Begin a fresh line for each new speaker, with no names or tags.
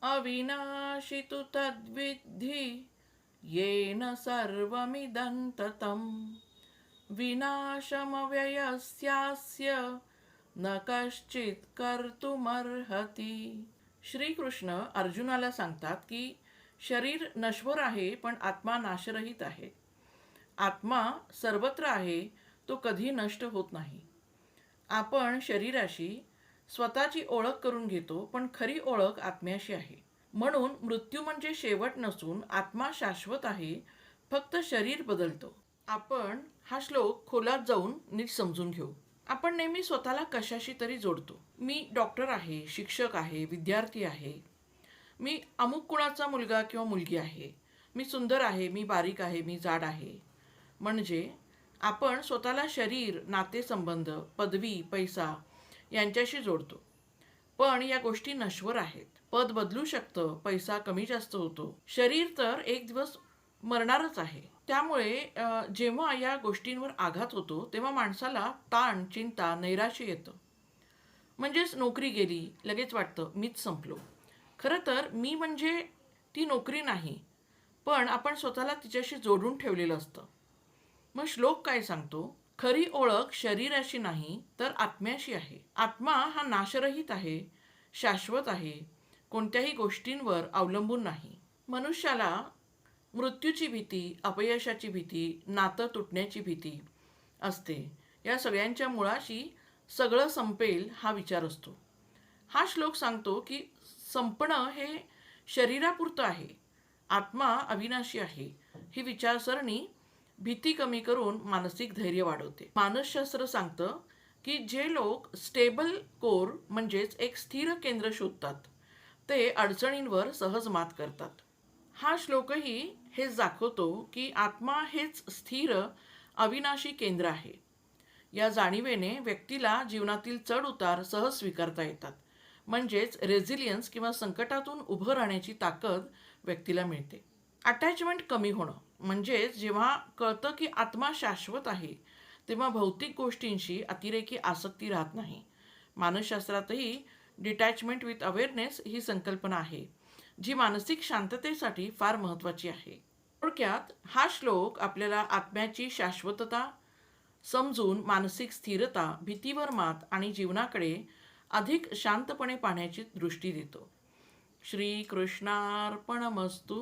अविनाशी तु तद्विद्धि येन सर्वमिदं ततं विनाशमव्ययस्यास्य न कश्चित कर्तुमर्हति. श्रीकृष्ण अर्जुनाला सांगतात की शरीर नश्वर आहे पण आत्मा नाशरहित आहे. आत्मा सर्वत्र आहे, तो कधी नष्ट होत नाही. आपण शरीराशी स्वतःची ओळख करून घेतो पण खरी ओळख आत्म्याशी आहे. म्हणून मृत्यू म्हणजे शेवट नसून आत्मा शाश्वत आहे, फक्त शरीर बदलतो. आपण हा श्लोक खोलात जाऊन नीट समजून घेऊ. आपण नेहमी स्वतःला कशाशी तरी जोडतो. मी डॉक्टर आहे, शिक्षक आहे, विद्यार्थी आहे, मी अमुक कुणाचा मुलगा किंवा मुलगी आहे, मी सुंदर आहे, मी बारीक आहे, मी जाड आहे. म्हणजे आपण स्वतःला शरीर, नातेसंबंध, पदवी, पैसा यांच्याशी जोडतो. पण या गोष्टी नश्वर आहेत. पद बदलू शकतं, पैसा कमी जास्त होतो, शरीर तर एक दिवस मरणारच आहे. त्यामुळे जेव्हा या गोष्टींवर आघात होतो तेव्हा माणसाला ताण, चिंता, नैराश्य येतं. म्हणजेच नोकरी गेली, लगेच वाटतं मीच संपलो. खरं तर मी म्हणजे ती नोकरी नाही, पण आपण स्वतःला तिच्याशी जोडून ठेवलेलं असतं. मग श्लोक काय सांगतो? खरी ओळख शरीराशी नाही तर आत्म्याशी आहे. आत्मा हा नाशरहित आहे, शाश्वत आहे, कोणत्याही गोष्टींवर अवलंबून नाही. मनुष्याला मृत्यूची भीती, अपयशाची भीती, नातं तुटण्याची भीती असते. या सगळ्यांच्या मुळाशी सगळं संपेल हा विचार असतो. हा श्लोक सांगतो की संपणं हे शरीरापुरतं आहे, आत्मा अविनाशी आहे. ही विचारसरणी भीती कमी करून मानसिक धैर्य वाढवते. मानसशास्त्र सांगतं की जे लोक स्टेबल कोर म्हणजेच एक स्थिर केंद्र शोधतात ते अडचणींवर सहज मात करतात. हा श्लोकही हेच दाखवतो की आत्मा हेच स्थिर अविनाशी केंद्र आहे. या जाणीवेने व्यक्तीला जीवनातील चढ उतार सहज स्वीकारता येतात. म्हणजेच रेझिलियन्स किंवा संकटातून उभं राहण्याची ताकद व्यक्तीला मिळते. अटॅचमेंट कमी होणं म्हणजेच जेव्हा कळतं की आत्मा शाश्वत आहे तेव्हा भौतिक गोष्टींशी अतिरेकी आसक्ती राहत नाही. मानसशास्त्रातही डिटॅचमेंट विथ अवेअरनेस ही संकल्पना आहे, जी मानसिक शांततेसाठी फार महत्त्वाची आहे. थोडक्यात हा श्लोक आपल्याला आत्म्याची शाश्वतता समजून मानसिक स्थिरता, भीतीवर मात आणि जीवनाकडे अधिक शांतपणे पाहण्याची दृष्टी देतो. श्रीकृष्णार्पणमस्तु.